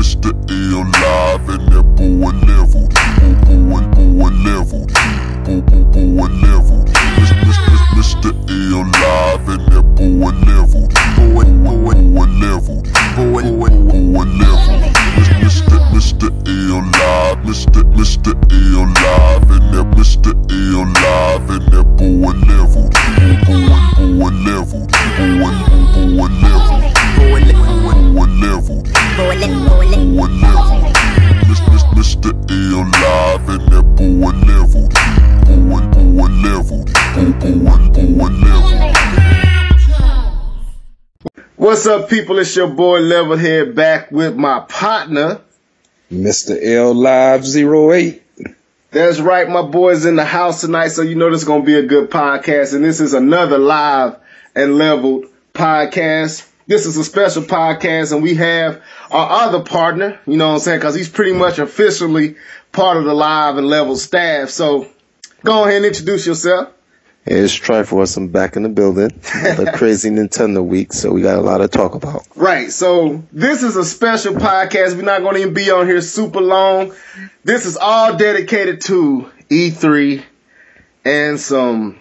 Mr. L live and that boy leveled. Boy leveled. Boy leveled. Mr. L live and that boy leveled. Boy leveled. Boy leveled. Mr. L live. Mr. L live and that Mr. L live and that boy leveled. Boy leveled. Boy leveled. Boy leveled. Mr. L live and that boy leveled. Boy leveled. Boy leveled. What's up, people? It's your boy Level here, back with my partner, Mr. L Live 08. That's right, my boy's in the house tonight, so you know this is going to be a good podcast, and this is another live and leveled podcast. This is a special podcast, and we have our other partner, you know what I'm saying, because he's pretty much officially part of the live and leveled staff. So go ahead and introduce yourself. Hey, it's TriForce. I'm back in the building. The crazy Nintendo week, so we got a lot to talk about. Right, so this is a special podcast. We're not going to even be on here super long. This is all dedicated to E3 and some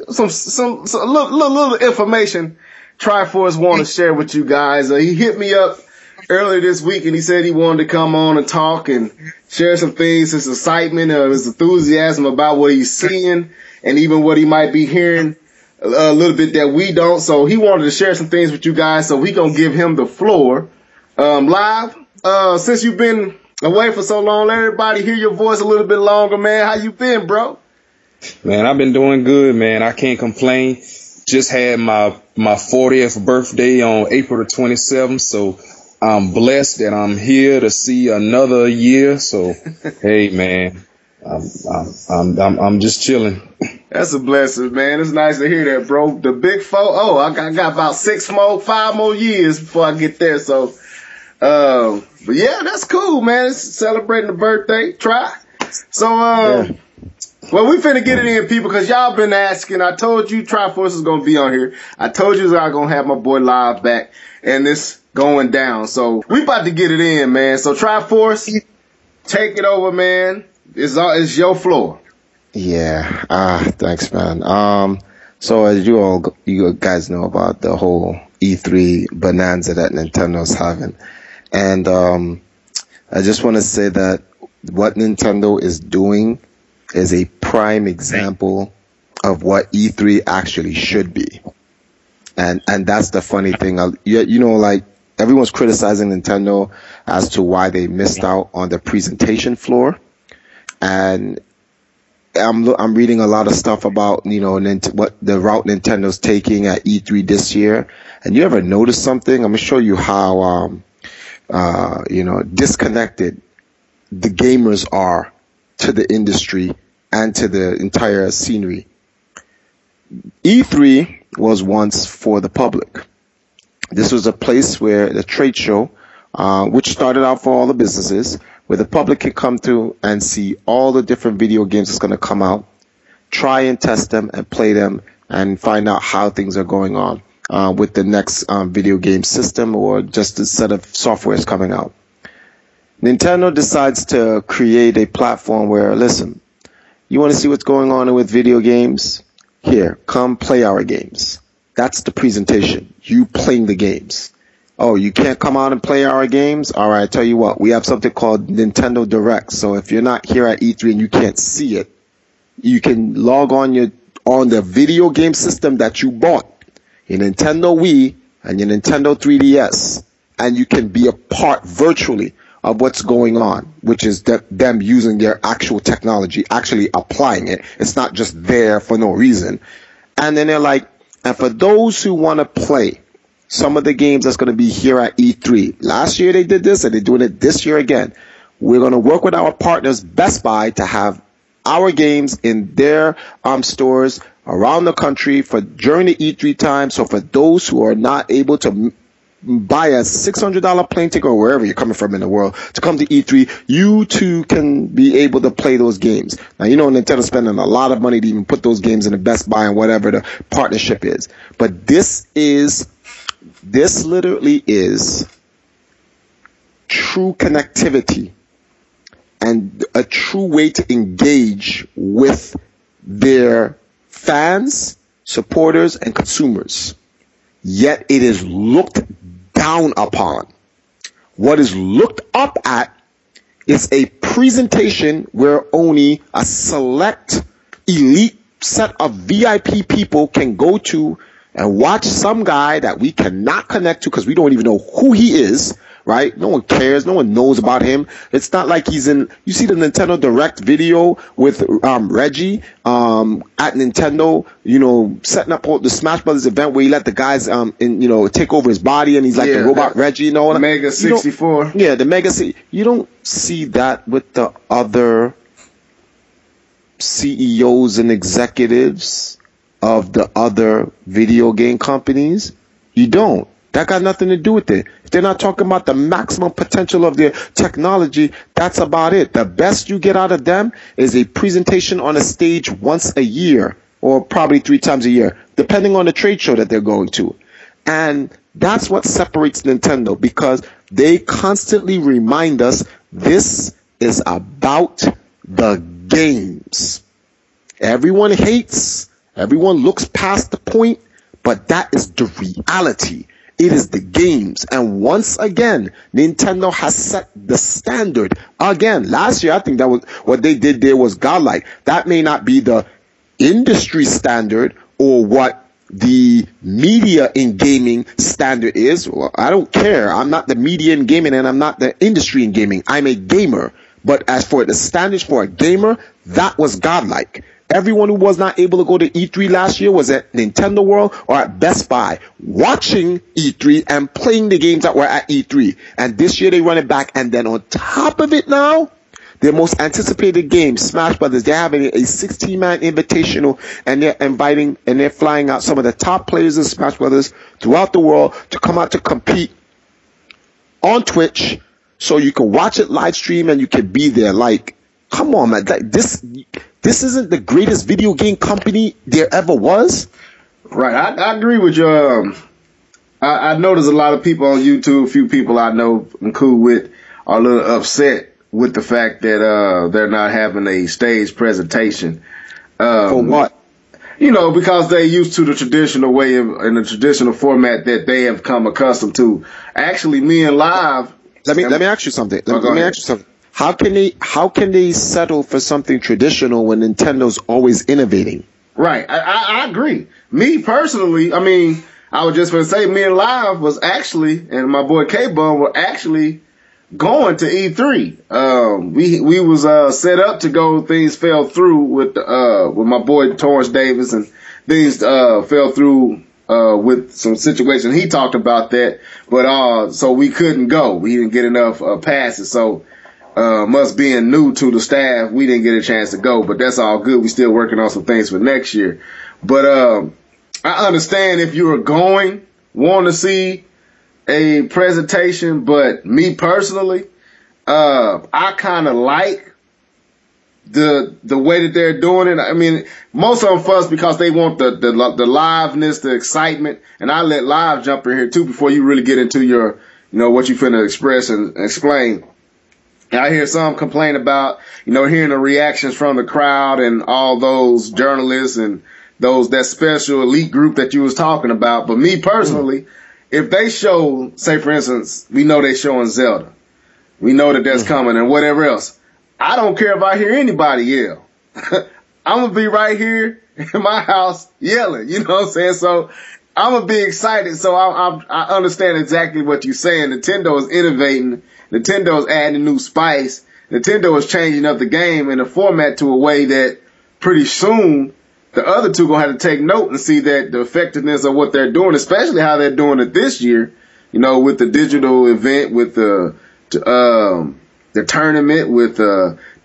little information TriForce want to share with you guys. He hit me up earlier this week and he said he wanted to come on and talk and share some things, his excitement, his enthusiasm about what he's seeing and even what he might be hearing a little bit that we don't. So he wanted to share some things with you guys. So we gonna give him the floor live. Since you've been away for so long, let everybody hear your voice a little bit longer, man. How you been, bro? Man, I've been doing good, man. I can't complain. Just had my 40th birthday on April the 27th, so I'm blessed that I'm here to see another year. So, hey, man, I'm just chilling. That's a blessing, man. It's nice to hear that, bro. The big four. Oh, I got about 5 more years before I get there. So, but yeah, that's cool, man. It's celebrating the birthday. Try. So, Yeah. Well, we finna get it in, people, because y'all been asking. I told you TriForce is going to be on here. I told you I was going to have my boy Live back, and it's going down. So we about to get it in, man. So TriForce, take it over, man. It's your floor. Yeah. Thanks, man. So as you guys know about the whole E3 bonanza that Nintendo's having, and I just want to say that what Nintendo is doing is a prime example of what E3 actually should be. And that's the funny thing. You know, like, everyone's criticizing Nintendo as to why they missed out on the presentation floor. And I'm reading a lot of stuff about, you know, what the route Nintendo's taking at E3 this year. And you ever notice something? I'm going to show you how, you know, disconnected the gamers are to the industry and to the entire scenery. E3 was once for the public. This was a place where the trade show, which started out for all the businesses, where the public could come through and see all the different video games that's going to come out, try and test them and play them and find out how things are going on with the next video game system or just a set of softwares coming out. Nintendo decides to create a platform where, listen, you want to see what's going on with video games? Here, come play our games. That's the presentation. You playing the games. Oh, you can't come out and play our games? All right, I tell you what, we have something called Nintendo Direct. So if you're not here at E3 and you can't see it, you can log on the video game system that you bought, your Nintendo Wii and your Nintendo 3DS, and you can be a part virtually of what's going on, which is them using their actual technology, actually applying it. It's not just there for no reason. And then they're like, and for those who want to play some of the games that's going to be here at E3, last year they did this and they're doing it this year again. We're going to work with our partners, Best Buy, to have our games in their stores around the country during the E3 time. So for those who are not able to buy a $600 plane ticket or wherever you're coming from in the world to come to E3, you too can be able to play those games. Now, you know, Nintendo's spending a lot of money to even put those games in the Best Buy and whatever the partnership is. But this literally is true connectivity and a true way to engage with their fans, supporters, and consumers. Yet it is looked down upon. What is looked up at is a presentation where only a select elite set of VIP people can go to and watch some guy that we cannot connect to because we don't even know who he is, right? No one cares. No one knows about him. It's not like he's in, you see the Nintendo Direct video with Reggie at Nintendo, setting up the Smash Brothers event where he let the guys take over his body, and he's like the robot Reggie, Mega 64. The Mega You don't see that with the other CEOs and executives of the other video game companies. You don't. That got nothing to do with it. If they're not talking about the maximum potential of their technology, that's about it. The best you get out of them is a presentation on a stage once a year, or probably 3 times a year, depending on the trade show that they're going to. And that's what separates Nintendo, because they constantly remind us this is about the games. Everyone hates, everyone looks past the point, but that is the reality. It is the games. And once again, Nintendo has set the standard. Again, last year, I think that was what they did there was godlike. That may not be the industry standard or what the media in gaming standard is. Well, I don't care. I'm not the media in gaming, and I'm not the industry in gaming. I'm a gamer. But as for the standards for a gamer, that was godlike. Everyone who was not able to go to E3 last year was at Nintendo World or at Best Buy, watching E3 and playing the games that were at E3. And this year they run it back. And then on top of it now, their most anticipated game, Smash Brothers, they're having a 16-man invitational, and they're inviting and they're flying out some of the top players in Smash Brothers throughout the world to come out to compete on Twitch, so you can watch it live stream and you can be there. Like, come on, man. Like, this isn't the greatest video game company there ever was. Right. I agree with you. I notice a lot of people on YouTube, a few people I know I'm cool with, are a little upset with the fact that they're not having a stage presentation. For what? Because they used to the traditional way in the traditional format that they have come accustomed to. Actually, me and Live. Let me ask you something. Let me ask you something. How can they settle for something traditional when Nintendo's always innovating? Right. I agree. Me personally, I was just going to say, me and Live was actually, and my boy K-Bun were actually going to E3. We was set up to go. Things fell through with my boy Torrance Davis, and things fell through with some situation. He talked about that, but so we couldn't go. We didn't get enough passes, so must being new to the staff, we didn't get a chance to go. But that's all good. We still working on some things for next year. But I understand if you were want to see a presentation, but me personally, I kind of like the way that they're doing it. Most of them fuss because they want the liveness, the excitement, and I let Live jump in here too before you really get into your, what you finna express and explain. I hear some complain about, hearing the reactions from the crowd and all those journalists and that special elite group that you was talking about. But me personally, if they show, say for instance, we know they showing Zelda, we know that that's coming and whatever else. I don't care if I hear anybody yell. I'm gonna be right here in my house yelling. You know what I'm saying? So I'm gonna be excited. So I understand exactly what you're saying. Nintendo is innovating. Nintendo is adding a new spice. Nintendo is changing up the game and the format to a way that pretty soon the other two gonna have to take note and see that the effectiveness of what they're doing, especially how they're doing it this year, with the digital event, with the tournament, with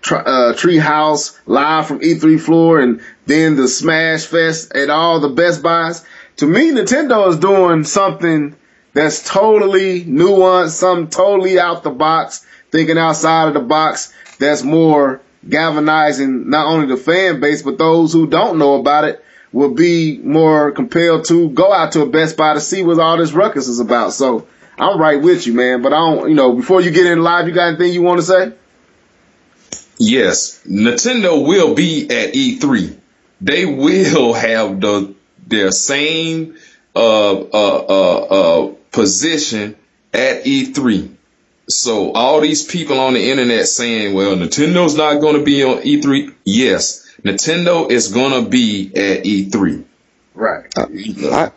Treehouse live from E3 floor, and then the Smash Fest at all the Best Buys. To me, Nintendo is doing something that's totally nuanced, something totally out the box, thinking outside of the box, that's more galvanizing not only the fan base, but those who don't know about it will be more compelled to go out to a Best Buy to see what all this ruckus is about. So I'm right with you, man. But I don't, before you get in live, you got anything you want to say? Yes, Nintendo will be at E3. They will have their same position at E3. So all these people on the internet saying, well, Nintendo's not going to be on E3. Yes, Nintendo is going to be at E3. Right.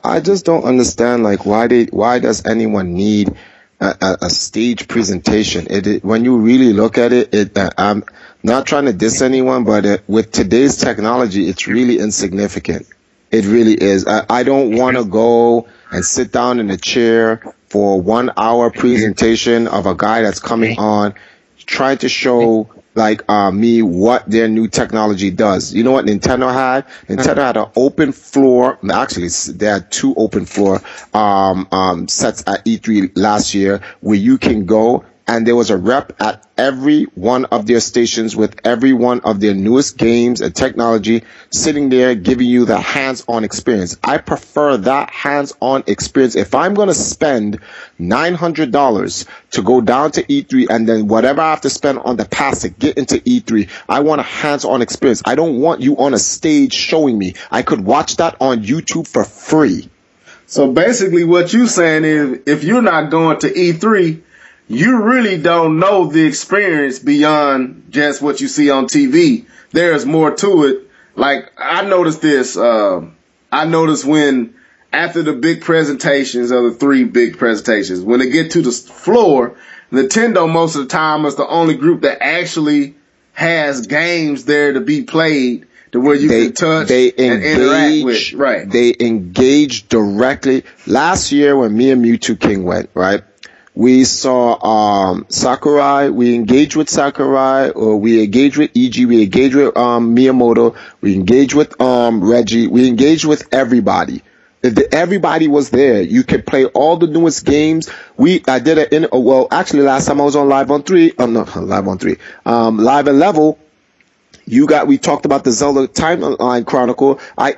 I just don't understand, like, why does anyone need a stage presentation? When you really look at it, I'm not trying to diss anyone, but with today's technology, it's really insignificant. It really is. I don't want to go and sit down in a chair for a 1 hour presentation of a guy that's coming on, trying to show me what their new technology does. You know what Nintendo had? Nintendo had an open floor. Actually, they had 2 open floor sets at E3 last year where you can go, and there was a rep at every one of their stations with every one of their newest games and technology sitting there giving you the hands-on experience. I prefer that hands-on experience. If I'm going to spend $900 to go down to E3 and then whatever I have to spend on the pass to get into E3, I want a hands-on experience. I don't want you on a stage showing me. I could watch that on YouTube for free. So basically what you're saying is if you're not going to E3, you really don't know the experience beyond just what you see on TV. There's more to it. Like, I noticed this. I noticed when, after the big presentations, of the 3 big presentations, when they get to the floor, Nintendo most of the time is the only group that actually has games there to be played to where you can touch and interact with. Right. They engage directly. Last year when me and Mewtwo King went, right? We saw Sakurai. We engaged with Sakurai, or we engaged with EG. We engaged with Miyamoto. We engaged with Reggie. We engaged with everybody. Everybody was there. You could play all the newest games. Actually, last time I was on Live on 3. Live and Level. We talked about the Zelda Timeline Chronicle. I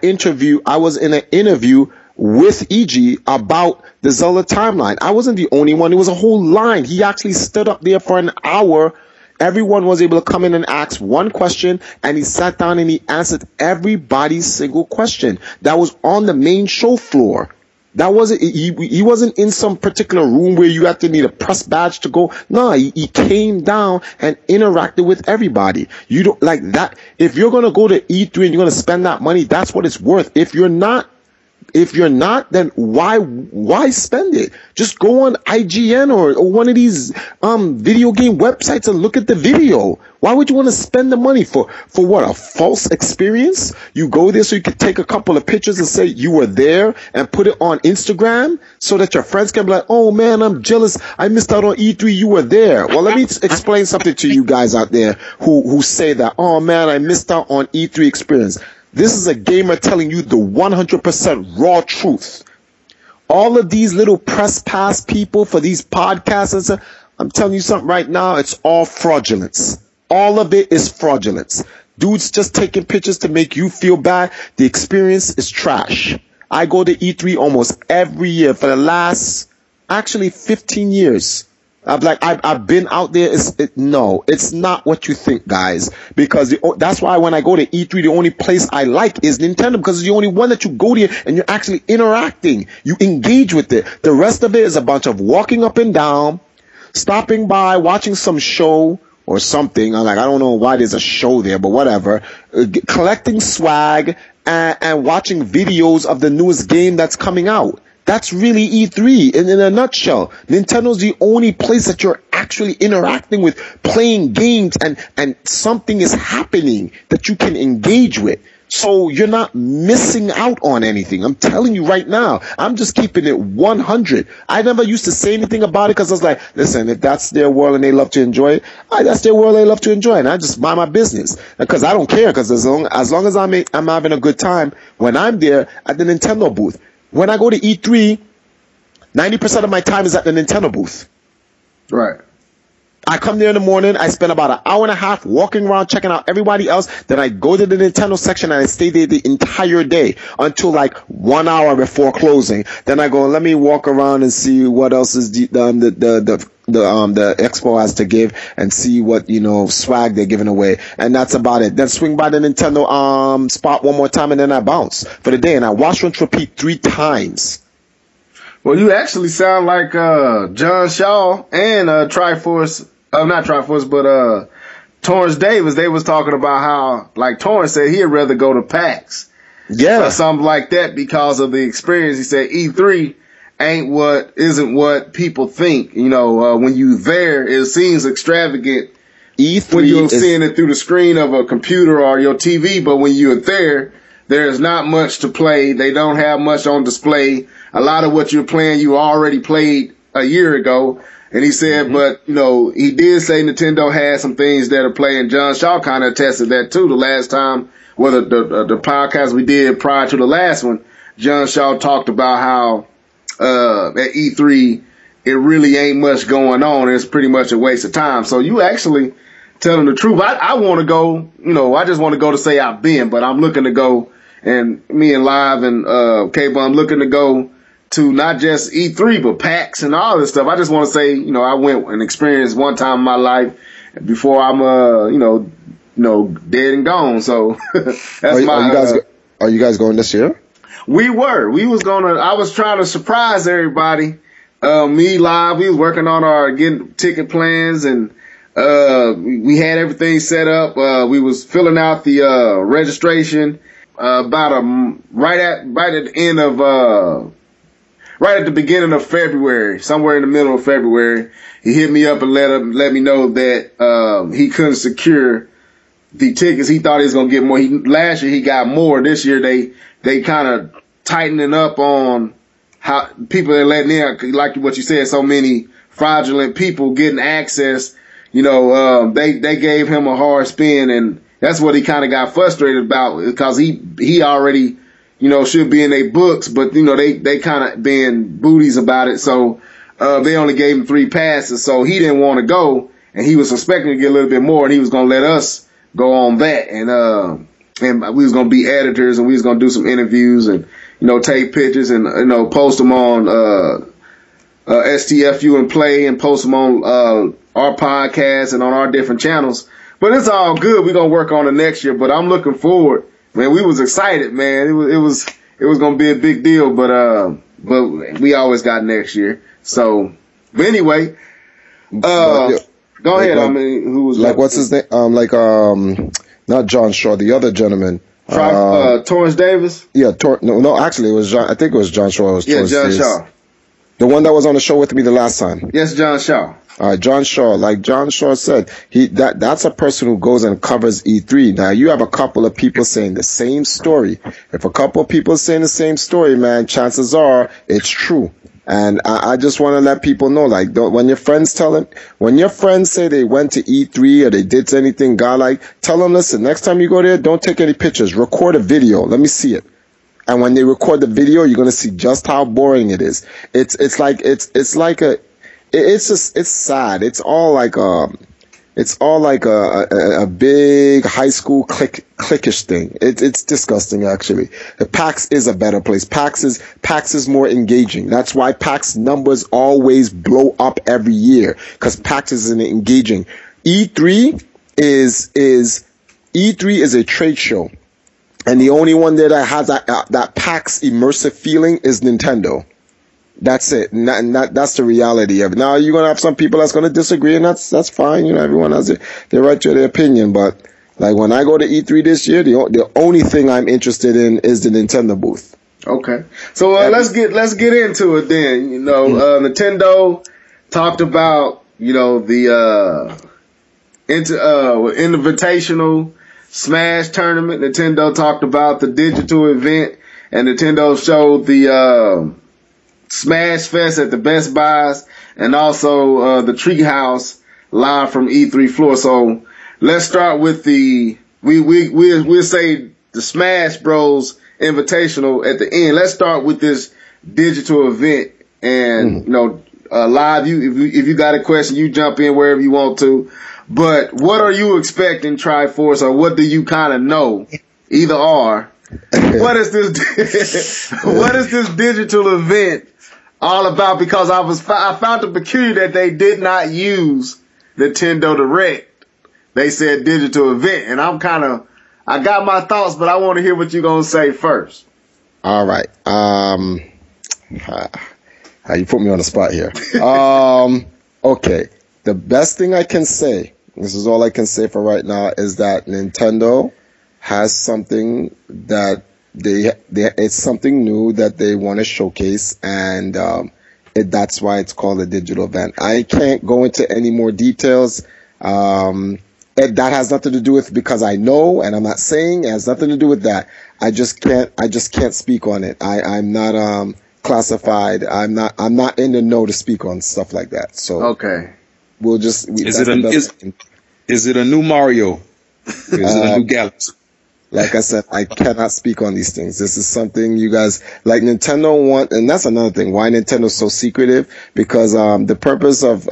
was in an interview with EG about the Zelda timeline. I wasn't the only one. It was a whole line. He actually stood up there for an hour. Everyone was able to come in and ask one question, and he sat down and he answered everybody's single question that was on the main show floor. That wasn't, he wasn't in some particular room where you have to need a press badge to go. No, he came down and interacted with everybody. You don't like that. If you're going to go to E3 and you're going to spend that money, that's what it's worth. If you're not, then why spend it? Just go on IGN or one of these video game websites and look at the video. Why would you want to spend the money for what? A false experience? You go there so you can take a couple of pictures and say you were there and put it on Instagram so that your friends can be like, oh man, I'm jealous. I missed out on E3. You were there. Well, let me explain something to you guys out there who say that, oh man, I missed out on E3 experience. This is a gamer telling you the 100% raw truth. All of these little press pass people for these podcasts and stuff, I'm telling you something right now, it's all fraudulence. All of it is fraudulence. Dudes just taking pictures to make you feel bad. The experience is trash. I go to E3 almost every year for the last, 15 years. I've been out there. No, it's not what you think, guys. Because that's why when I go to E3, the only place I like is Nintendo, because it's the only one that you go there and you're actually interacting. You engage with it. The rest of it is a bunch of walking up and down, stopping by, watching some show or something. I don't know why there's a show there, but whatever. Collecting swag and watching videos of the newest game that's coming out. That's really E3 in a nutshell. Nintendo's the only place that you're actually interacting with, playing games, and something is happening that you can engage with. So you're not missing out on anything. I'm telling you right now. I'm just keeping it 100. I never used to say anything about it because I was like, listen, if that's their world and they love to enjoy it, that's their world they love to enjoy, and I just mind my business because I don't care. Because as long as I'm having a good time when I'm there at the Nintendo booth. When I go to E3, 90% of my time is at the Nintendo booth. Right. I come there in the morning. I spend about an hour and a half walking around, checking out everybody else. Then I go to the Nintendo section and I stay there the entire day until like 1 hour before closing. Then I go, let me walk around and see what else is the expo has to give and see what, swag they're giving away. And that's about it. Then swing by the Nintendo spot one more time and then I bounce for the day. And I wash, rinse, repeat 3 times. Well, you actually sound like John Shaw and TriForce, not TriForce, but Torrance Davis. They was talking about how, like Torrance said, he'd rather go to PAX. Yeah. Or something like that because of the experience. He said E3 isn't what people think. When you there, it seems extravagant. E3 when you're seeing it through the screen of a computer or your TV, but when you're there, there's not much to play. They don't have much on display. A lot of what you're playing, you already played a year ago. And he said, but, he did say Nintendo had some things that are playing. John Shaw kind of attested that too. The last time, the podcast we did prior to the last one, John Shaw talked about how, at E3, it really ain't much going on. It's pretty much a waste of time. So you actually telling the truth. I want to go, I just want to go to say I've been, but I'm looking to go, and me and Live and Cable, I'm looking to go to not just E3, but PAX and all this stuff. I just want to say, I went and experienced one time in my life before I'm, dead and gone. So that's are you guys going this year? We were. I was trying to surprise everybody. Me, Live, we was working on our getting ticket plans, and we had everything set up. We was filling out the registration about right at the end of right at the beginning of February, somewhere in the middle of February. He hit me up and let me know that he couldn't secure the tickets. He thought he was gonna get more. Last year he got more. This year they kind of tightening up on how people are letting in, like what you said, so many fraudulent people getting access. They gave him a hard spin, and that's what he kind of got frustrated about, because he already, should be in their books, but they kind of being booties about it. So they only gave him 3 passes, so he didn't want to go, and he was expecting to get a little bit more, and he was gonna let us go on that, and we was gonna be editors, and we was gonna do some interviews and take pictures and post them on STFU and Play, and post them on our podcast and on our different channels. But it's all good. We're gonna work on it next year. But I'm looking forward. Man, we was excited, man. It was gonna be a big deal, but we always got next year. So, but anyway, go ahead. Who was like, what's his name? Not John Shaw, the other gentleman. Torrance Davis? Yeah, no, actually, it was John. I think it was John Shaw. It was John Shaw. The one that was on the show with me the last time. Yes, John Shaw. All right, John Shaw. Like John Shaw said, that's a person who goes and covers E3. Now, you have a couple of people saying the same story. If a couple of people saying the same story, man, chances are it's true. And I just want to let people know, like, when your friends say they went to E3 or they did anything godlike, tell them, listen, next time you go there, don't take any pictures. Record a video. Let me see it. And when they record the video, you're going to see just how boring it is. It's sad. It's all like a big high school cliquish thing. It's disgusting, actually. The PAX is a better place. PAX is more engaging. That's why PAX numbers always blow up every year, because PAX is engaging. E3 is a trade show, and the only one there that has that PAX immersive feeling is Nintendo. That's it. And that's the reality of it. Now, you're going to have some people that's going to disagree, and that's fine. Everyone has their right to their opinion. But, like, when I go to E3 this year, the only thing I'm interested in is the Nintendo booth. Okay. So, let's get into it then. Nintendo talked about, the invitational Smash tournament. Nintendo talked about the digital event, and Nintendo showed the Smash Fest at the Best Buys, and also the Treehouse live from E3 floor. So let's start with we'll say the Smash Bros Invitational at the end. Let's start with this digital event, and live. If you got a question, you jump in wherever you want to. But what are you expecting, TriForce, or what do you kind of know? Either or. What is this? What is this digital event all about? Because I found it peculiar that they did not use Nintendo Direct. They said digital event, and I got my thoughts, but I want to hear what you're gonna say first. All right. You put me on the spot here. Okay. The best thing I can say, this is all I can say for right now, is that Nintendo has something that it's something new that they want to showcase, and that's why it's called a digital event. I can't go into any more details. That has nothing to do with because I know, and I'm not saying it has nothing to do with that. I just can't speak on it. I'm not classified. I'm not in the know to speak on stuff like that. So okay, we'll just. Is it a new Mario? Is it a new Galaxy? Like I said, I cannot speak on these things. This is something you guys, like Nintendo want, and that's another thing, why Nintendo's so secretive, because the purpose of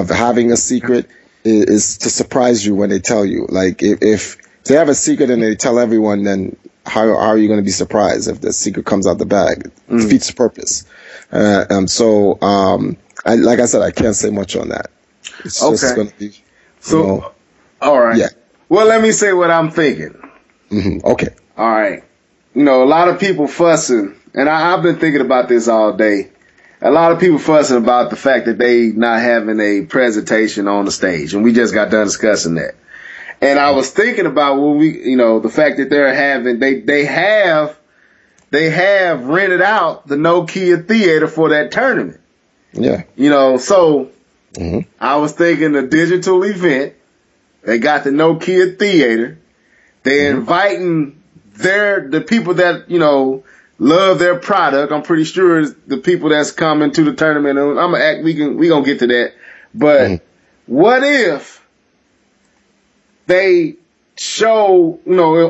having a secret is to surprise you when they tell you. Like, if they have a secret and they tell everyone, then how are you going to be surprised if the secret comes out the bag? It defeats the purpose. Like I said, I can't say much on that. It's just going to be, all right. Yeah. Well, let me say what I'm thinking. Okay. All right. A lot of people fussing, and I've been thinking about this all day. A lot of people fussing about the fact that they not having a presentation on the stage, and we just got done discussing that. And I was thinking about when the fact that they're having, they have rented out the Nokia Theater for that tournament. Yeah. So I was thinking a digital event. They got the Nokia Theater. They're inviting the people that, love their product. I'm pretty sure the people that's coming to the tournament. We gonna get to that. But what if they show,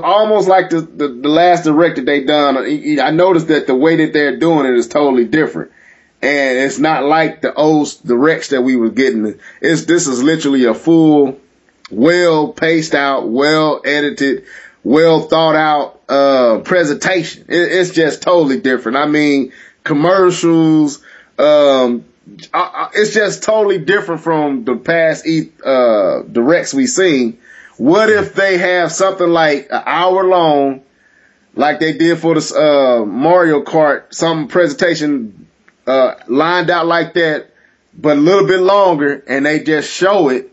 almost like the last direct that they done? I noticed that the way that they're doing it is totally different. And it's not like the old directs that we were getting. This is literally a full, well paced out, well edited, well thought out presentation. It's just totally different. I mean, commercials. It's just totally different from the past directs we've seen. What if they have something like an hour long, like they did for the Mario Kart, some presentation lined out like that, but a little bit longer, and they just show it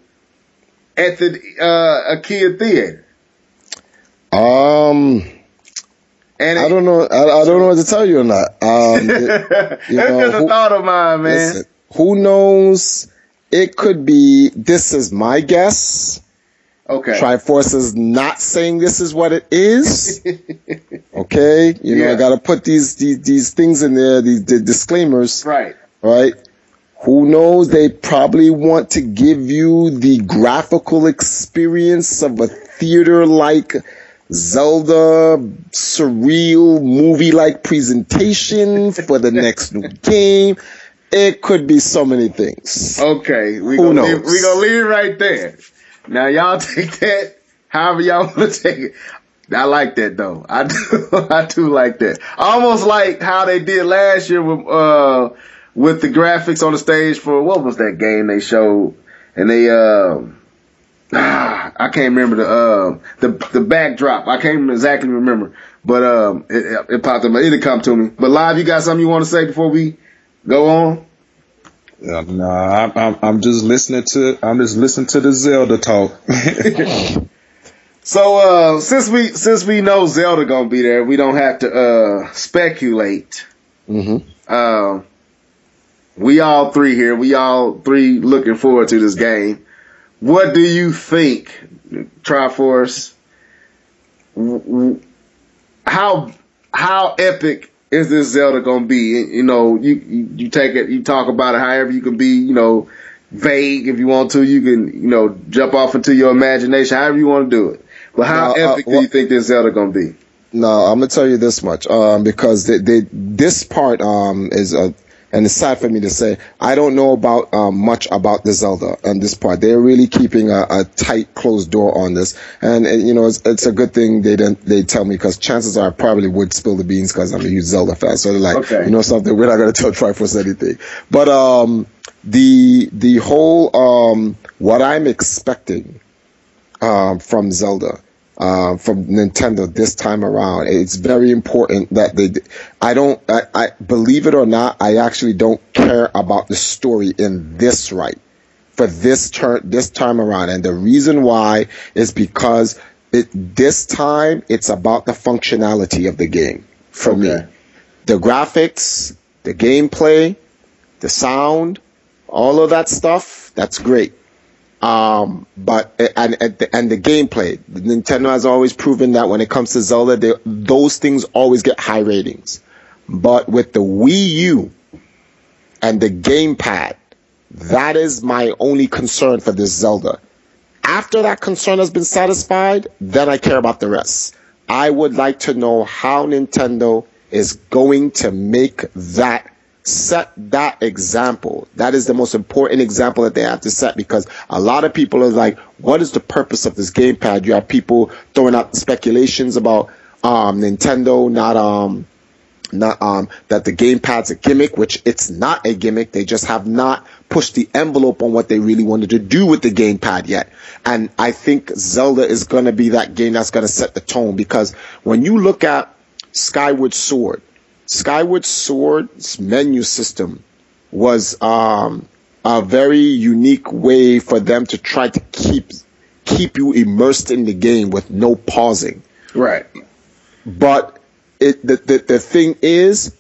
at the IKEA Theater? And I don't know. I don't know what to tell you on that. That's just a thought of mine, man. Listen, who knows? It could be. This is my guess. Okay. TriForce is not saying this is what it is. Okay. I got to put these things in there. These disclaimers. Right. Right. Who knows? They probably want to give you the graphical experience of a theater-like Zelda surreal movie-like presentation for the next new game. It could be so many things. Okay, we're gonna leave it right there. Now y'all take that however y'all want to take it. I like that though. I do like that. Almost like how they did last year with the graphics on the stage for, what was that game they showed? And they I can't remember the backdrop. I can't exactly remember, but it popped up. It'll come to me. But Live, you got something you want to say before we go on? I'm just listening to the Zelda talk. So since we know Zelda gonna be there, we don't have to speculate. We all three here. We all three looking forward to this game. What do you think, TriForce? How epic is this Zelda gonna be? You take it, you talk about it however you can be, vague if you want to. You can, jump off into your imagination, however you want to do it. But how epic do you think this Zelda gonna be? No, I'm gonna tell you this much, because this part is and it's sad for me to say, I don't know about much about the Zelda and this part. They're really keeping a tight, closed door on this, and you know, it's a good thing they tell me, because chances are I probably would spill the beans because I'm a huge Zelda fan. So they're like, Okay. you know something, we're not gonna tell TriForce anything. But the whole what I'm expecting from Zelda, from Nintendo this time around, it's very important that I believe it or not, I actually don't care about the story in this for this time around. And the reason why is because this time it's about the functionality of the game for me. The graphics, the gameplay, the sound, all of that stuff, that's great. But the gameplay, Nintendo has always proven that when it comes to Zelda, those things always get high ratings. But with the Wii U and the gamepad, that is my only concern for this Zelda. After that concern has been satisfied, then I care about the rest. I would like to know how Nintendo is going to set that example. That is the most important example that they have to set, because a lot of people are like, what is the purpose of this gamepad? You have people throwing out speculations about Nintendo not that the gamepad's a gimmick, which it's not a gimmick. They just have not pushed the envelope on what they really wanted to do with the gamepad yet. And I think Zelda is going to be that game that's going to set the tone, because when you look at Skyward Sword's menu system was a very unique way for them to try to keep you immersed in the game with no pausing. Right. But the thing is,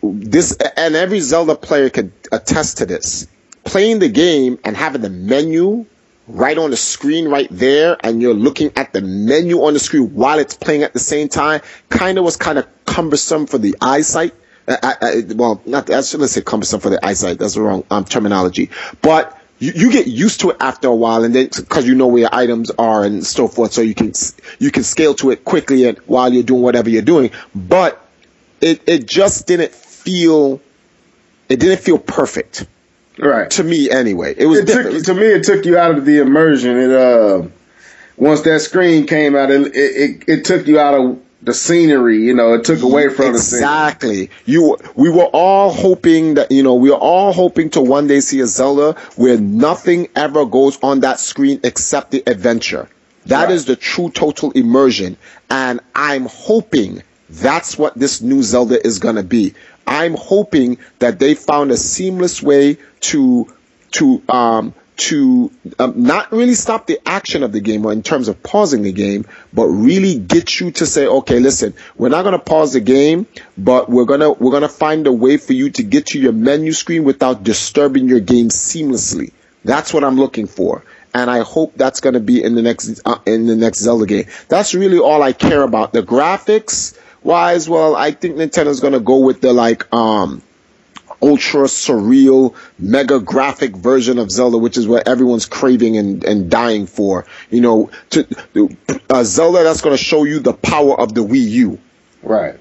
this, and every Zelda player could attest to this, playing the game and having the menu right on the screen right there, and you're looking at the menu on the screen while it's playing at the same time, was kind of cumbersome for the eyesight. Well, I shouldn't say cumbersome for the eyesight. That's the wrong terminology. But you get used to it after a while, and then because you know where your items are and so forth, so you can scale to it quickly while you're doing whatever you're doing. But it just didn't feel perfect. Right. To me, anyway, it took you out of the immersion. Once that screen came out, it took you out of the scenery. You know, it took away from the scenery. Exactly. We were all hoping to one day see a Zelda where nothing ever goes on that screen except the adventure. That is the true total immersion, and I'm hoping that's what this new Zelda is gonna be. I'm hoping that they found a seamless way to not really stop the action of the game, or in terms of pausing the game, but really get you to say, okay, listen, we're not going to pause the game, but we're going to find a way for you to get to your menu screen without disturbing your game seamlessly. That's what I'm looking for. And I hope that's going to be in the next Zelda game. That's really all I care about. The graphics wise, well, I think Nintendo's going to go with the ultra surreal, mega graphic version of Zelda, which is what everyone's craving and dying for. You know, Zelda that's going to show you the power of the Wii U. Right.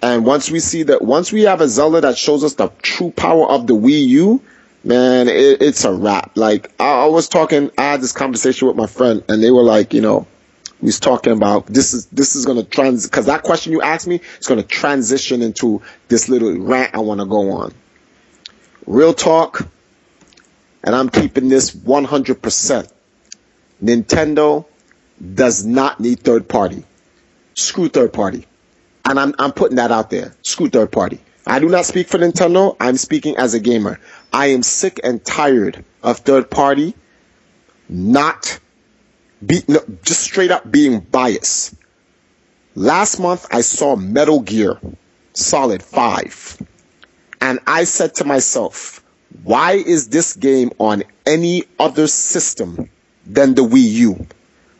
And once we have a Zelda that shows us the true power of the Wii U, man, it's a wrap. Like, I had this conversation with my friend, and they were like, you know, we was talking about this is going to because that question you asked me is going to transition into this little rant I want to go on. Real talk, and I'm keeping this 100%. Nintendo does not need third party. Screw third party. And I'm putting that out there. Screw third party. I do not speak for Nintendo. I'm speaking as a gamer. I am sick and tired of third party just straight up being biased. Last month, I saw Metal Gear Solid 5. And I said to myself, why is this game on any other system than the Wii U?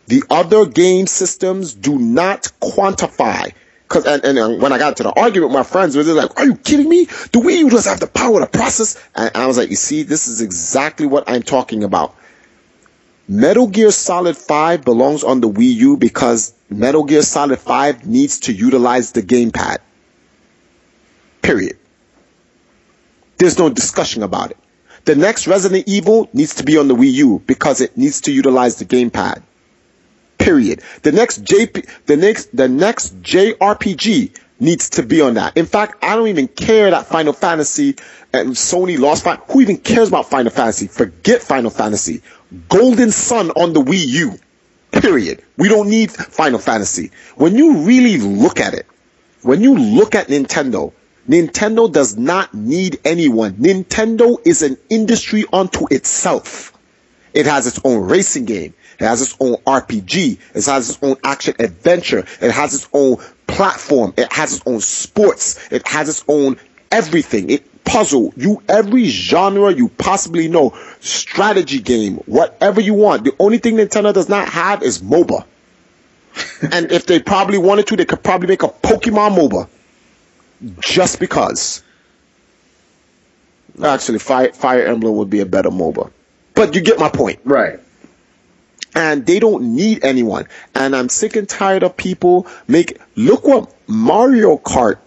The other game systems do not quantify. And when I got to the argument with my friends, they're like, are you kidding me? The Wii U doesn't have the power to process. And I was like, you see, this is exactly what I'm talking about. Metal Gear Solid 5 belongs on the Wii U because Metal Gear Solid 5 needs to utilize the gamepad. Period. There's no discussion about it. The next Resident Evil needs to be on the Wii U because it needs to utilize the gamepad. Period. The next JRPG needs to be on that. In fact, I don't even care that Final Fantasy and Sony lost. Who even cares about Final Fantasy? Forget Final Fantasy. Golden Sun on the Wii U. Period. We don't need Final Fantasy. When you really look at it, when you look at Nintendo, Nintendo does not need anyone. Nintendo is an industry unto itself. It has its own racing game. It has its own RPG. It has its own action adventure. It has its own platform. It has its own sports. It has its own everything. It puzzle. Every genre you possibly know. Strategy game. Whatever you want. The only thing Nintendo does not have is MOBA. And if they probably wanted to, they could probably make a Pokemon MOBA. Just because. Actually, Fire Emblem would be a better MOBA. But you get my point. Right. And they don't need anyone. And I'm sick and tired of people look what Mario Kart,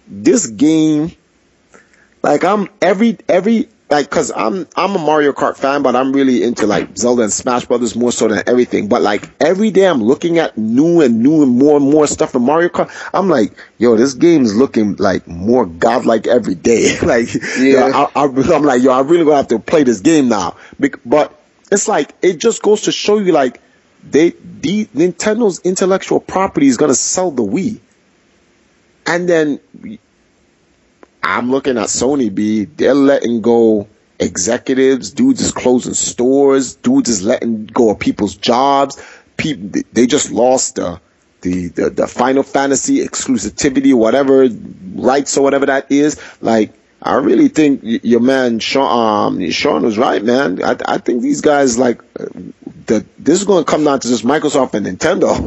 this game, like cause I'm a Mario Kart fan, but I'm really into like Zelda and Smash Brothers more so than everything. But like every day I'm looking at new and more stuff from Mario Kart. I'm like, yo, this game's looking like more godlike every day. Like, yeah. I'm like, yo, I really gonna have to play this game now. But it's like, it just goes to show you like Nintendo's intellectual property is gonna sell the Wii. And then I'm looking at Sony, they're letting go executives, dudes is closing stores, dudes is letting go of people's jobs. They just lost the Final Fantasy exclusivity, whatever rights or whatever that is. Like, I really think your man Sean was right, man. I think these guys like this is going to come down to just Microsoft and Nintendo.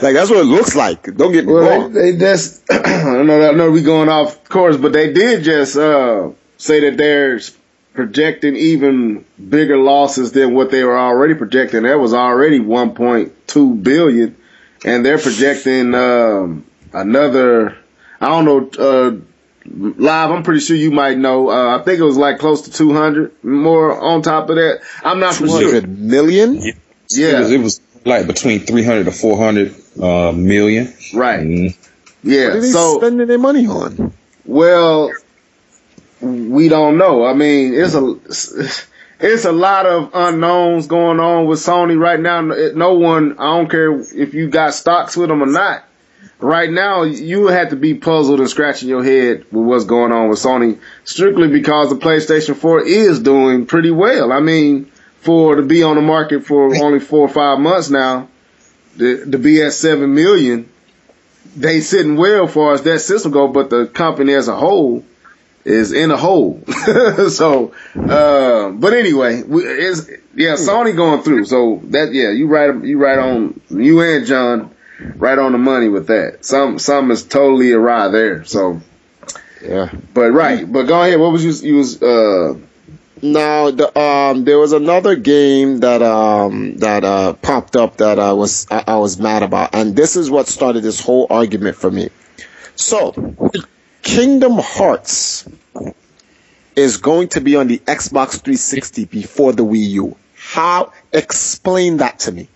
Like, that's what it looks like. Don't get me wrong. They just I know we going off course, but they did just say that they're projecting even bigger losses than what they were already projecting. That was already 1.2 billion, and they're projecting another. I don't know. Live, I'm pretty sure you might know. I think it was like close to 200 more on top of that. I'm not for sure. 200 million? Yeah. It was like between 300 to 400 million. Right. Yeah. What are they spending their money on? Well, we don't know. I mean, it's a lot of unknowns going on with Sony right now. No one, I don't care if you got stocks with them or not. Right now, you have to be puzzled and scratching your head with what's going on with Sony, strictly because the PlayStation 4 is doing pretty well. I mean, to be on the market for only 4 or 5 months now, to be at 7 million, they sitting well as far as that system go, but the company as a whole is in a hole. So, but anyway, Sony going through. So that, you right on, you and John. Right on the money with that. Some is totally awry there. So, yeah. But go ahead. What was you was Now, there was another game that popped up that I was mad about, and this is what started this whole argument for me. So, Kingdom Hearts is going to be on the Xbox 360 before the Wii U. How? Explain that to me.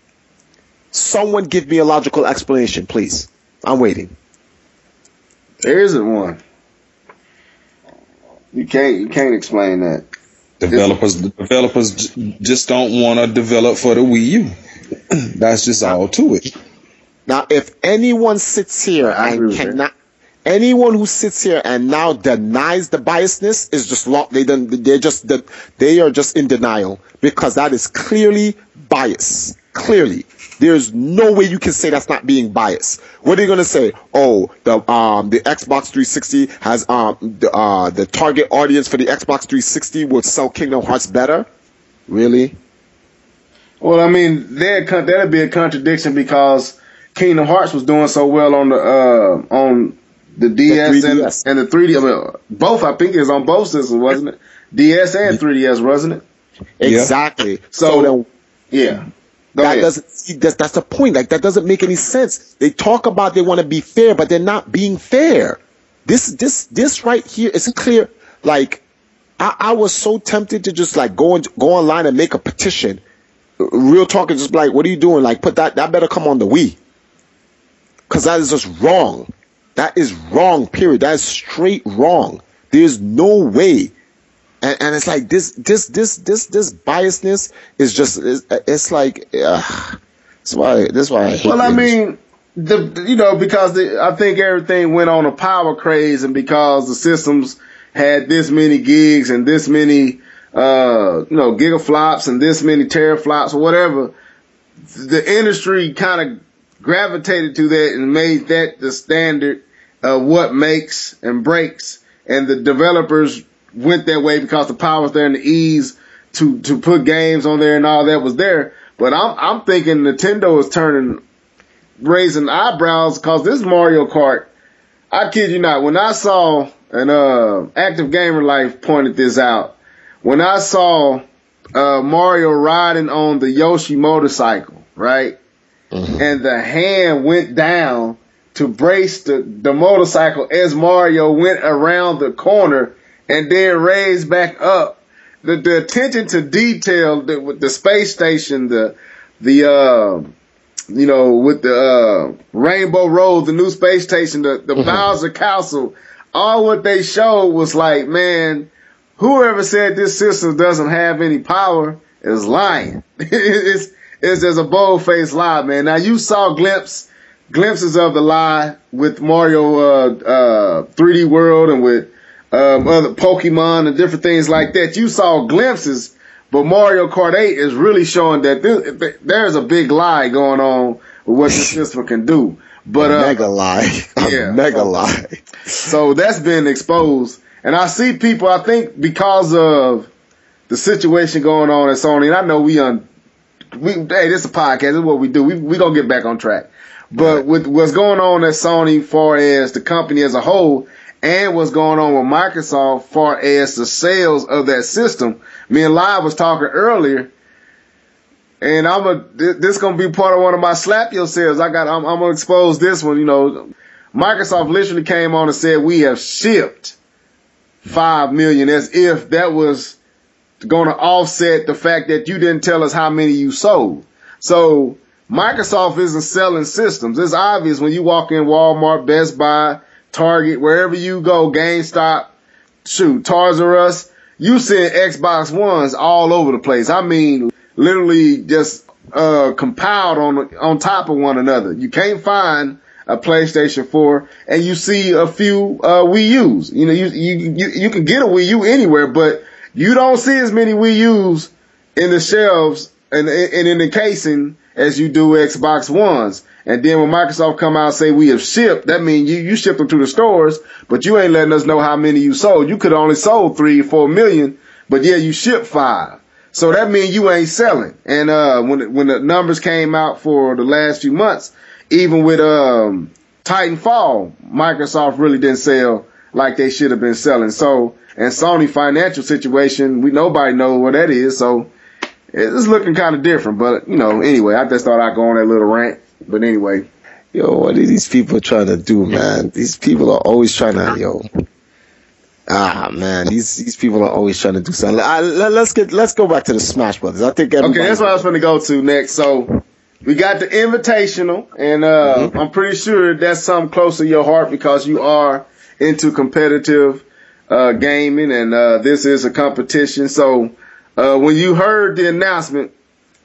Someone give me a logical explanation, please. I'm waiting. There isn't one. You can't explain that. Developers just don't want to develop for the Wii U. That's just all to it. Now, if anyone sits here and cannot, anyone who sits here and now denies the biasness is just they are just in denial, because that is clearly bias. Clearly. There's no way you can say that's not being biased. What are you going to say? Oh, the Xbox 360 has the target audience for the Xbox 360 will sell Kingdom Hearts better? Really? Well, I mean, that'd be a contradiction, because Kingdom Hearts was doing so well on the DS and the 3D. I mean, both. I think it was on both systems, wasn't it? DS and 3DS, wasn't it? Exactly. So then, yeah. That's the point. Like, that doesn't make any sense. They talk about they want to be fair, but they're not being fair. This right here is clear. like, I was so tempted to just like go online and make a petition. Real talk is just like, what are you doing? Like, put that better come on the Wii. Cause that is just wrong. That is wrong, period. That is straight wrong. There's no way. And it's like this biasness is just, it's like, that's why I hate Well, I mean, because I think everything went on a power craze, and because the systems had this many gigs and this many, gigaflops and this many teraflops or whatever, the industry kind of gravitated to that and made that the standard of what makes and breaks. And the developers went that way because the power was there and the ease to put games on there and all that was there. But I'm thinking Nintendo is raising eyebrows because this Mario Kart, I kid you not, when I saw, and Active Gamer Life pointed this out, when I saw Mario riding on the Yoshi motorcycle, right? Mm-hmm. And the hand went down to brace the motorcycle as Mario went around the corner and then raised back up. The attention to detail with the space station, with the Rainbow Road, the new space station, the Bowser Castle, all what they showed was like, man, whoever said this system doesn't have any power is lying. It's just a bold-faced lie, man. Now, you saw glimpses of the lie with Mario 3D World and with other Pokemon and different things like that. You saw glimpses, but Mario Kart 8 is really showing that there's a big lie going on with what this system can do. But a mega lie. Mega lie. So that's been exposed. And I see people, I think because of the situation going on at Sony, and I know hey, this is a podcast, this is what we do. We gonna get back on track. But with what's going on at Sony far as the company as a whole, and what's going on with Microsoft far as the sales of that system, me and Live was talking earlier, and this gonna be part of one of my slap yourselves. I'm gonna expose this one. Microsoft literally came on and said we have shipped 5 million, as if that was going to offset the fact that you didn't tell us how many you sold. So Microsoft isn't selling systems. It's obvious when you walk in Walmart, Best Buy, Target, wherever you go, GameStop, Toys R Us, you seeing Xbox Ones all over the place. I mean, literally just compiled on top of one another. You can't find a PlayStation 4, and you see a few Wii U's. You can get a Wii U anywhere, but you don't see as many Wii U's in the shelves and in the casing as you do Xbox Ones. And then when Microsoft come out and say we have shipped, that means you shipped them to the stores, but you ain't letting us know how many you sold. You could have only sold 3 or 4 million, but yeah, you shipped 5. So that means you ain't selling. And when the numbers came out for the last few months, even with Titanfall, Microsoft really didn't sell like they should have been selling. So, and Sony financial situation, nobody knows what that is. So it's looking kind of different. But, anyway, I just thought I'd go on that little rant. But anyway. Yo, what are these people trying to do, man? These people are always trying to, man, these people are always trying to do something. Let's go back to the Smash Brothers. I think okay, that's what I was going to go to next. So we got the Invitational, and I'm pretty sure that's something close to your heart because you are into competitive gaming, and this is a competition. So when you heard the announcement,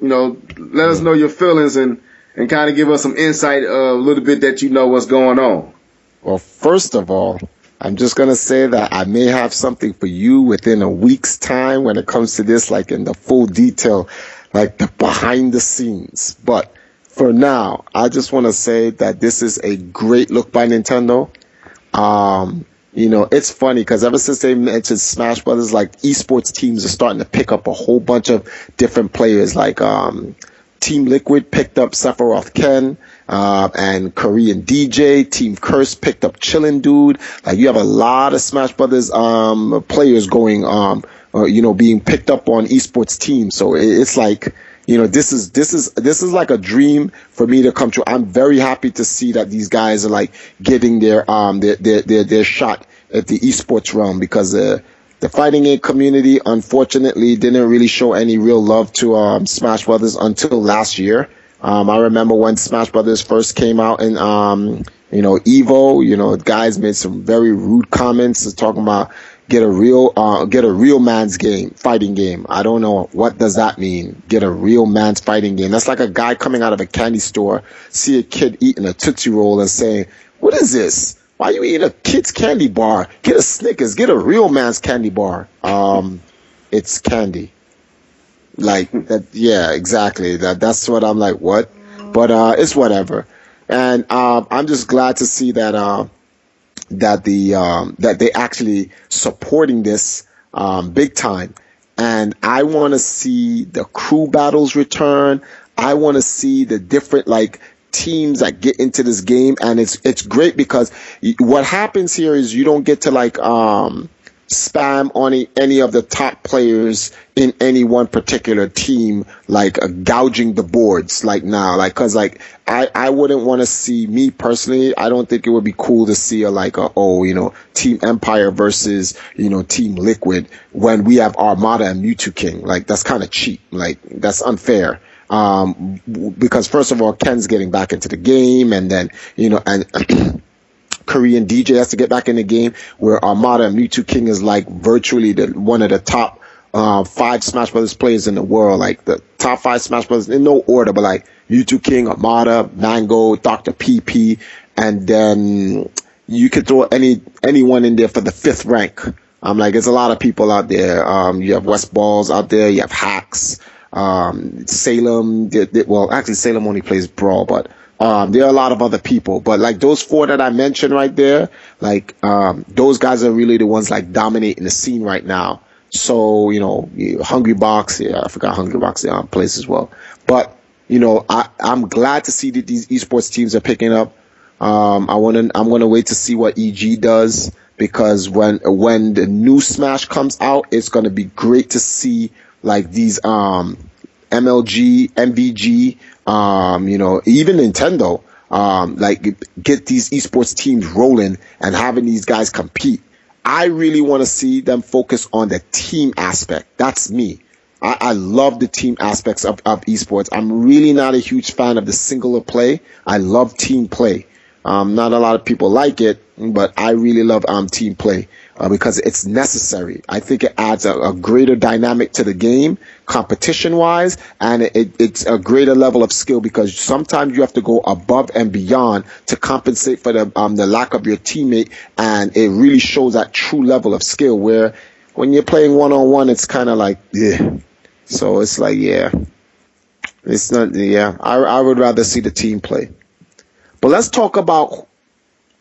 let us know your feelings and kind of give us some insight a little bit that you know what's going on. Well, first of all, I'm just going to say that I may have something for you within a week's time when it comes to this, like in the full detail, like the behind the scenes. But for now, I just want to say that this is a great look by Nintendo. It's funny because ever since they mentioned Smash Brothers, like esports teams are starting to pick up a whole bunch of different players. Like Team Liquid picked up Sephiroth Ken, and Korean DJ. Team Curse picked up Chillin' Dude. Like you have a lot of Smash Brothers players going being picked up on esports teams. So it's like, this is like a dream for me to come true. I'm very happy to see that these guys are like getting their shot at the esports realm because the fighting game community, unfortunately, didn't really show any real love to Smash Brothers until last year. I remember when Smash Brothers first came out in Evo, guys made some very rude comments talking about get a real man's game, fighting game. I don't know, what does that mean? Get a real man's fighting game. That's like a guy coming out of a candy store, see a kid eating a Tootsie Roll and saying, "What is this? Why are you eating a kid's candy bar? Get a Snickers, get a real man's candy bar." It's candy. Like that, yeah, exactly. That's what I'm like, what? But it's whatever. And I'm just glad to see that that they actually supporting this big time. And I want to see the crew battles return. I want to see the different teams that get into this game, and it's great because what happens here is you don't get to spam on any of the top players in any one particular team, gouging the boards now, because I wouldn't want to see, me personally, I don't think it would be cool to see Team Empire versus Team Liquid when we have Armada and Mewtwo King. That's kind of cheap, that's unfair. Because first of all, Ken's getting back into the game, and then and Korean DJ has to get back in the game, where Armada and Mewtwo King is virtually one of the top 5 Smash Brothers players in the world, the top 5 Smash Brothers in no order, but Mewtwo King, Armada, Mango, Dr. PP, and then you could throw anyone in there for the 5th rank. There's a lot of people out there. You have West Balls out there, you have Hacks, Salem. Well, actually, Salem only plays Brawl, but there are a lot of other people. But those 4 that I mentioned right there, those guys are really the ones dominating the scene right now. So Hungry Box, yeah, I forgot Hungry Box plays as well. But I'm glad to see that these esports teams are picking up. I'm gonna wait to see what EG does, because when the new Smash comes out, it's gonna be great to see these MLG, MVG, even Nintendo, get these esports teams rolling and having these guys compete. I really want to see them focus on the team aspect. That's me. I love the team aspects of esports. I'm really not a huge fan of the singular play. I love team play. Not a lot of people like it, but I really love team play because it's necessary. I think it adds a greater dynamic to the game, competition-wise, and it's a greater level of skill, because sometimes you have to go above and beyond to compensate for the lack of your teammate, and it really shows that true level of skill, where when you're playing one-on-one, it's kind of yeah. So it's yeah. It's not, yeah. I would rather see the team play. But let's talk about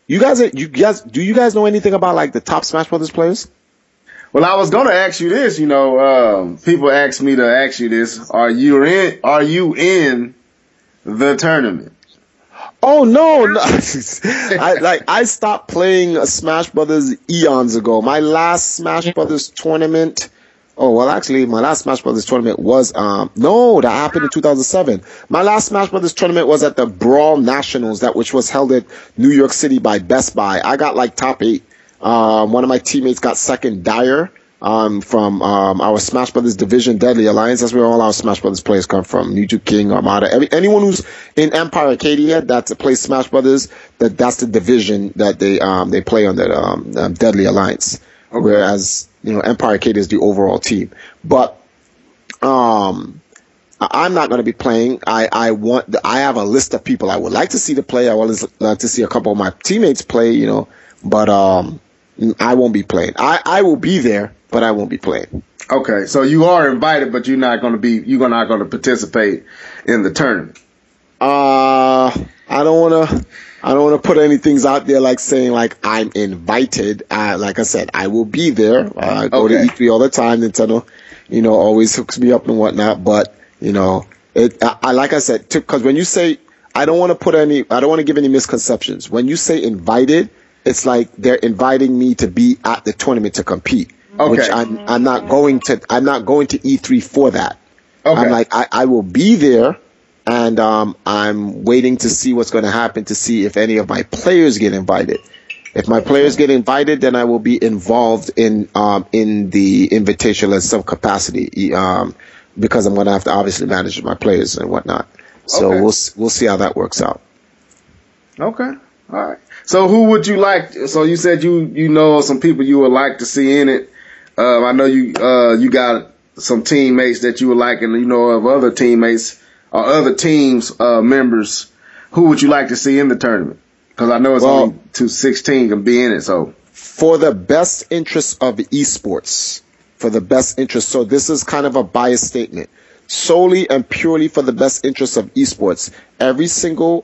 do you guys know anything about the top Smash Brothers players? Well, I was gonna ask you this. People ask me to ask you this. Are you in the tournament? Oh no! I stopped playing Smash Brothers eons ago. My last Smash Brothers tournament. Oh, well, actually, my last Smash Brothers tournament was, that happened in 2007. My last Smash Brothers tournament was at the Brawl Nationals, which was held at New York City by Best Buy. I got top 8. One of my teammates got second, Dyer, from, our Smash Brothers division, Deadly Alliance. That's where all our Smash Brothers players come from. Mewtwo King, Armada, anyone who's in Empire Arcadia that plays Smash Brothers, that's the division that they play on the, Deadly Alliance. Okay. Whereas, Empire Arcadia is the overall team. But I'm not going to be playing. I have a list of people I would like to see to play. I would like to see a couple of my teammates play, but I won't be playing. I will be there, but I won't be playing. Okay, so you are invited, but you're not going to participate in the tournament. I don't want to put any things out there saying I'm invited. Like I said, I will be there. I go to E3 all the time. Nintendo, always hooks me up and whatnot. But like I said, because when you say, I don't want to give any misconceptions. When you say invited, it's they're inviting me to be at the tournament to compete. Okay. Which I'm not going to E3 for that. Okay. I'm I will be there. And I'm waiting to see what's going to happen, to see if any of my players get invited. If my players get invited, then I will be involved in the invitational in some capacity, because I'm going to have to obviously manage my players and whatnot. So we'll see how that works out. Okay. All right. So who would you like? So you said you know some people you would like to see in it. I know you got some teammates that you would like, and you know of other teammates or other teams members. Who would you like to see in the tournament? Because I know it's only 16 can be in it. So for the best interest of esports, so this is kind of a biased statement. Solely and purely for the best interest of esports, every single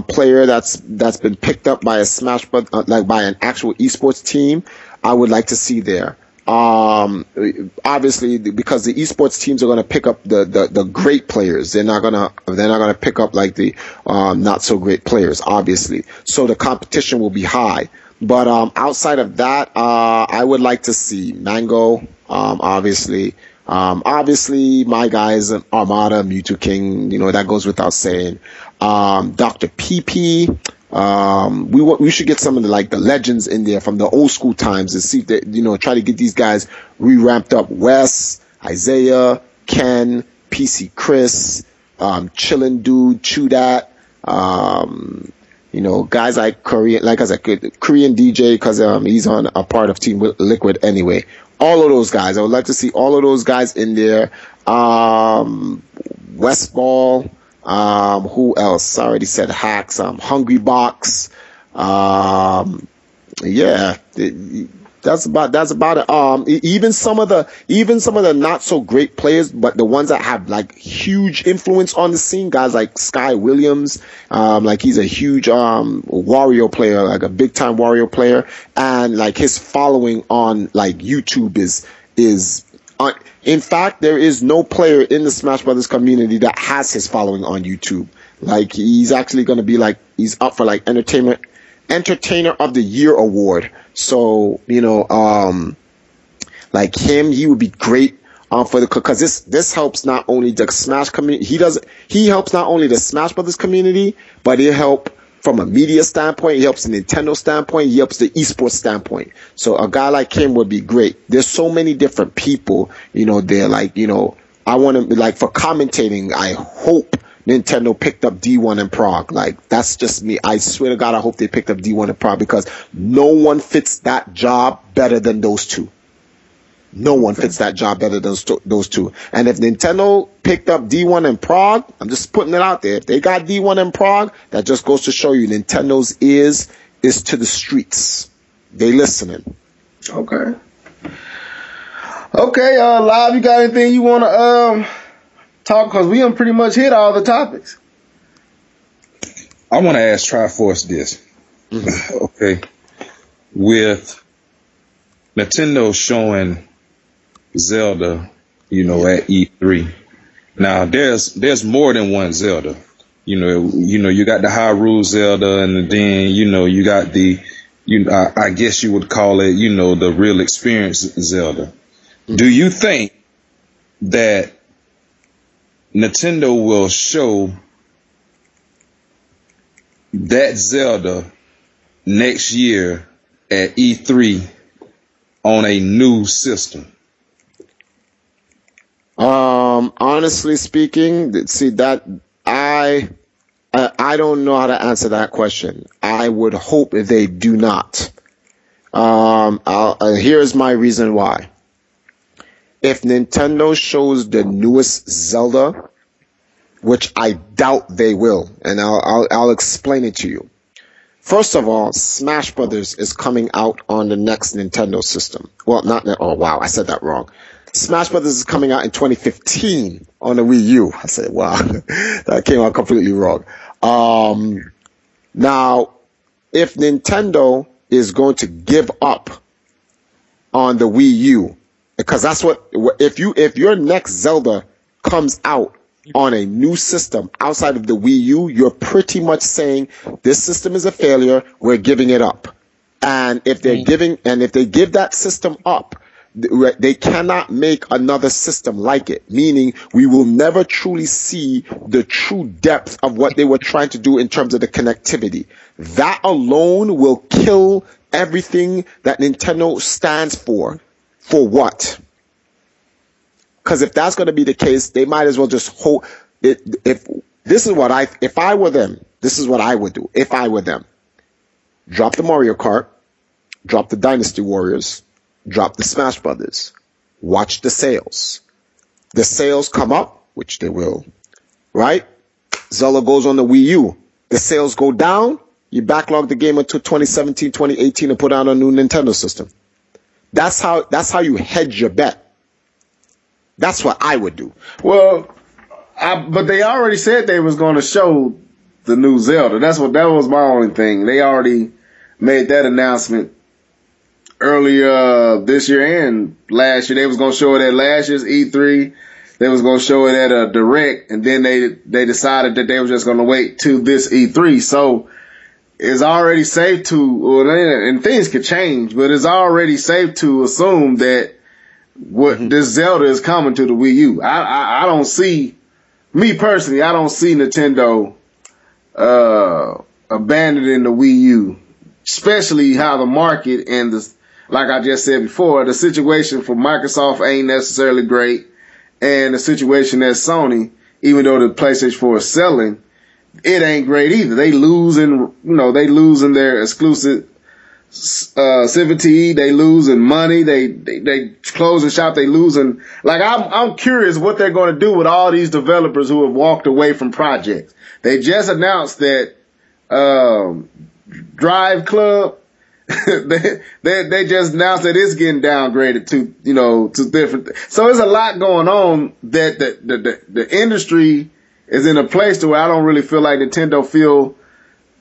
player that's been picked up by a Smash like by an actual esports team, I would like to see there. Obviously, because the esports teams are going to pick up the great players. They're not gonna pick up like the not so great players, obviously. So the competition will be high. But outside of that, I would like to see Mango, obviously. Obviously, my guys, Armada, Mewtwo King, that goes without saying. Dr. PP. We should get some of the legends in there from the old school times and see if they, try to get these guys re-ramped up. Wes, Isaiah, Ken, PC Chris, Chillin' Dude, Chew Dat, guys like Korean, like I said, Korean DJ, because he's on a part of Team Liquid anyway. All of those guys, I would like to see all of those guys in there. Westball, who else? I already said Hacks, Hungry Box. Yeah, that's about it. Even some of the not so great players, but the ones that have like huge influence on the scene, guys like Sky Williams, like he's a huge Wario player, like a big time Wario player, and like his following on like YouTube is in fact, there is no player in the Smash Brothers community that has his following on YouTube. Like he's actually going to be he's up for like Entertainer of the Year award. So, like him, he would be great because this helps not only the Smash community, he helps not only the Smash Brothers community, but he'll help from a media standpoint, he helps the Nintendo standpoint, he helps the esports standpoint. So a guy like him would be great. There's so many different people, they're like, I want to, like, for commentating, I hope Nintendo picked up D1 and Prague. Like, that's just me. I swear to God, I hope they picked up D1 and Prague because no one fits that job better than those two. No one fits that job better than those two. And if Nintendo picked up D1 and Prague, I'm just putting it out there. If they got D1 and Prague, that just goes to show you Nintendo's ears is to the streets. They listening. Okay. Okay, Live, you got anything you want to talk? Because we done pretty much hit all the topics. I want to ask TriForce this. Okay. With Nintendo showing Zelda, at E3. Now there's more than one Zelda. You got the Hyrule Zelda, and then you got the I guess you would call it the real experience Zelda. Do you think that Nintendo will show that Zelda next year at E3 on a new system? Honestly speaking, see that I don't know how to answer that question. I would hope they do not. Here's my reason why. If Nintendo shows the newest Zelda, which I doubt they will, and I'll explain it to you. First of all, Smash Brothers is coming out on the next Nintendo system. Well, I said that wrong. Smash Brothers is coming out in 2015 on the Wii U. I said, wow, that came out completely wrong. Now, if Nintendo is going to give up on the Wii U, because that's if your next Zelda comes out on a new system outside of the Wii U, you're pretty much saying this system is a failure. We're giving it up. And if they give that system up, They cannot make another system like it, meaning we will never truly see the true depth of what they were trying to do in terms of the connectivity. That alone will kill everything that Nintendo stands for. For what? Because if that's going to be the case, they might as well just hold it. If I were them, this is what I would do. If I were them, drop the Mario Kart, drop the Dynasty Warriors, drop the Smash Brothers. Watch the sales. The sales come up, which they will, right? Zelda goes on the Wii U. The sales go down. You backlog the game until 2017, 2018 and put out a new Nintendo system. That's how you hedge your bet. That's what I would do. Well, but they already said they was going to show the new Zelda. That was my only thing. They already made that announcement earlier this year and last year. They was going to show it at last year's E3. They was going to show it at a Direct, and then they decided that they were just going to wait to this E3. So it's already safe to, and things could change, but it's already safe to assume that this Zelda is coming to the Wii U. I don't see, me personally, I don't see Nintendo abandoning the Wii U, especially how the market and like I just said before, the situation for Microsoft ain't necessarily great, and the situation at Sony, even though the PlayStation 4 is selling, it ain't great either. They losing their exclusive CVT. They losing money. They closing shop. They losing. Like I'm curious what they're going to do with all these developers who have walked away from projects. They just announced that Drive Club. they just announced that it's getting downgraded to different. So there's a lot going on that the industry is in a place to where I don't really feel like Nintendo feel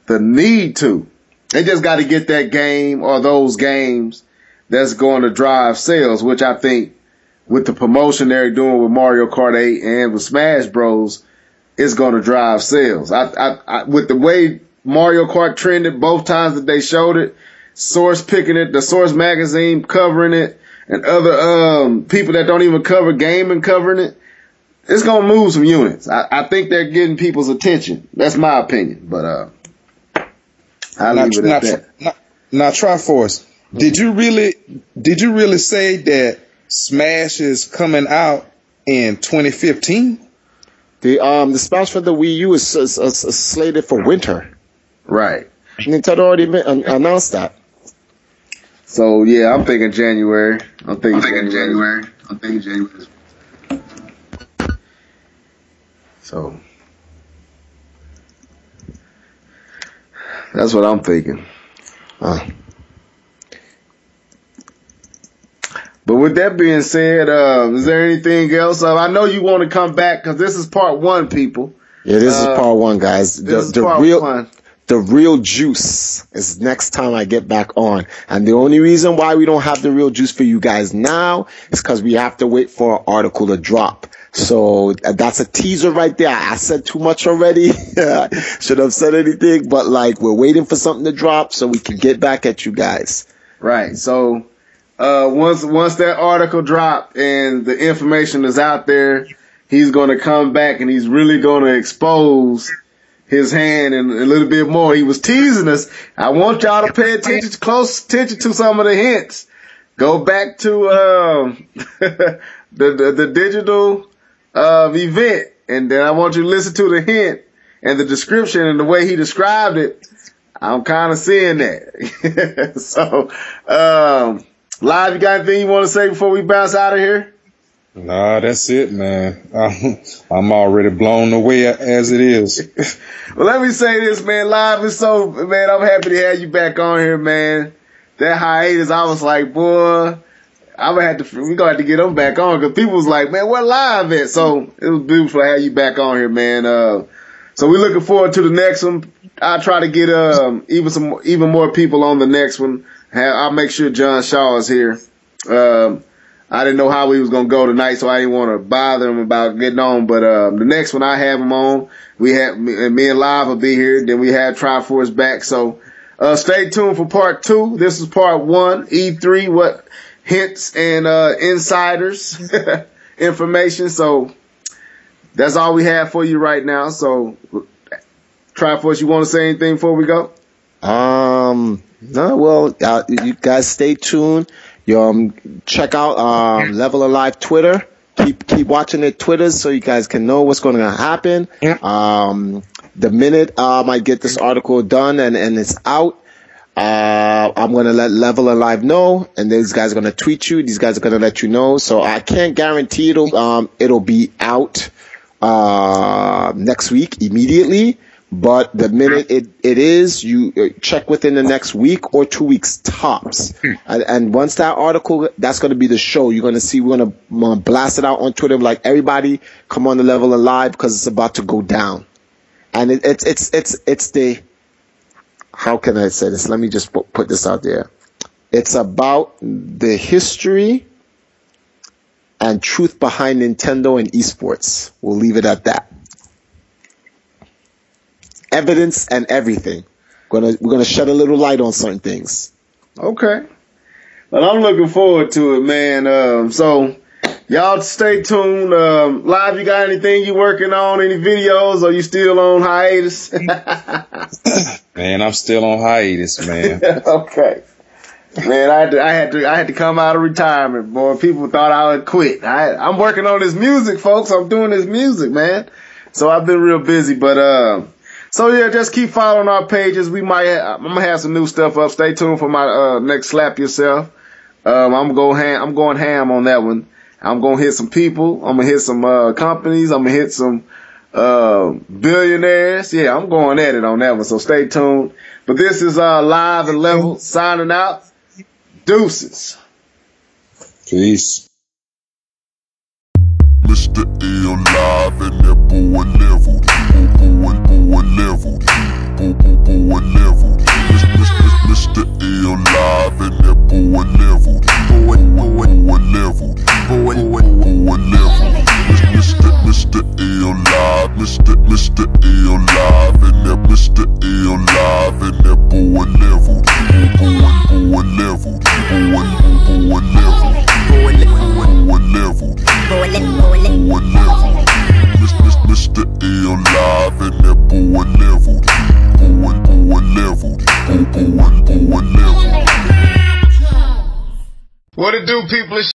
the need to. They just got to get that game or those games that's going to drive sales, which I think with the promotion they're doing with Mario Kart 8 and with Smash Bros, is going to drive sales. I with the way Mario Kart trended both times that they showed it, Source picking it, the Source magazine covering it, and other people that don't even cover gaming covering it, it's going to move some units. I think they're getting people's attention. That's my opinion. But I'll leave it at that. Now, TriForce, did you really say that Smash is coming out in 2015? The Smash for the Wii U is slated for winter. Right. Nintendo already announced that. So yeah, I'm thinking January. I'm thinking January. So that's what I'm thinking. But with that being said, is there anything else? I know you want to come back because this is part one, people. Yeah, this is part one, guys. The real juice is next time I get back on. And the only reason why we don't have the real juice for you guys now is because we have to wait for an article to drop. So that's a teaser right there. I said too much already. Should have said anything, but we're waiting for something to drop so we can get back at you guys. Right. So once that article dropped and the information is out there, he's going to come back and he's really going to expose his hand and a little bit more. He was teasing us. I want y'all to pay close attention to some of the hints. Go back to the digital event, and then I want you to listen to the hint and the description and the way he described it. I'm kind of seeing that. So, Live, you got anything you want to say before we bounce out of here? Nah, that's it, man. I'm already blown away as it is. Well, let me say this, man. Live is man, I'm happy to have you back on here, man. That hiatus, I was like, boy, we're going to have to get them back on because people was like, man, where Live at? So it was beautiful to have you back on here, man. So we're looking forward to the next one. I'll try to get even more people on the next one. I'll make sure John Shaw is here. I didn't know how we was gonna go tonight, so I didn't want to bother him about getting on. But the next one I have him on. Me and Live will be here. Then we have TriForce back. So stay tuned for part 2. This is part 1, E3. What hints and insiders information. So that's all we have for you right now. So TriForce, you want to say anything before we go? No, well, you guys stay tuned. You check out Level Alive Twitter. Keep watching their Twitters so you guys can know what's going to happen. Yeah. The minute I get this article done and it's out, I'm going to let Level Alive know, and these guys are going to tweet you. These guys are going to let you know. So I can't guarantee it'll be out next week immediately. But the minute it is, you check within the next week or 2 weeks tops. And once that article, that's going to be the show. You're going to see, we're going to blast it out on Twitter. Like, everybody come on the Level Alive because it's about to go down. And it's the, how can I say this? Let me just put this out there. It's about the history and truth behind Nintendo and esports. We'll leave it at that. Evidence and everything. We're gonna shed a little light on certain things. Okay. Well, I'm looking forward to it, man. So y'all stay tuned. Live, you got anything you working on? Any videos? Or you still on hiatus? Man, I'm still on hiatus, man. Okay. Man, I had to come out of retirement, boy. People thought I would quit. I'm working on this music, folks. I'm doing this music, man. So I've been real busy, but so yeah, just keep following our pages. I'm gonna have some new stuff up. Stay tuned for my next Slap Yourself. I'm going ham on that one. I'm gonna hit some people. I'm gonna hit some companies. I'm gonna hit some billionaires. Yeah, I'm going at it on that one. So stay tuned. But this is Live and Level signing out. Deuces. Peace. Mr. L live and that boy leveled. Boy leveled. Boy leveled. Mr. L live and that boy leveled. Boy leveled. Boy leveled. Mr. L live. Mr. L live and that Mr. L live and that boy leveled. Boy leveled. Boy leveled. Mr. L live and that boy leveled. Boy leveled. Boy leveled. What it do, people?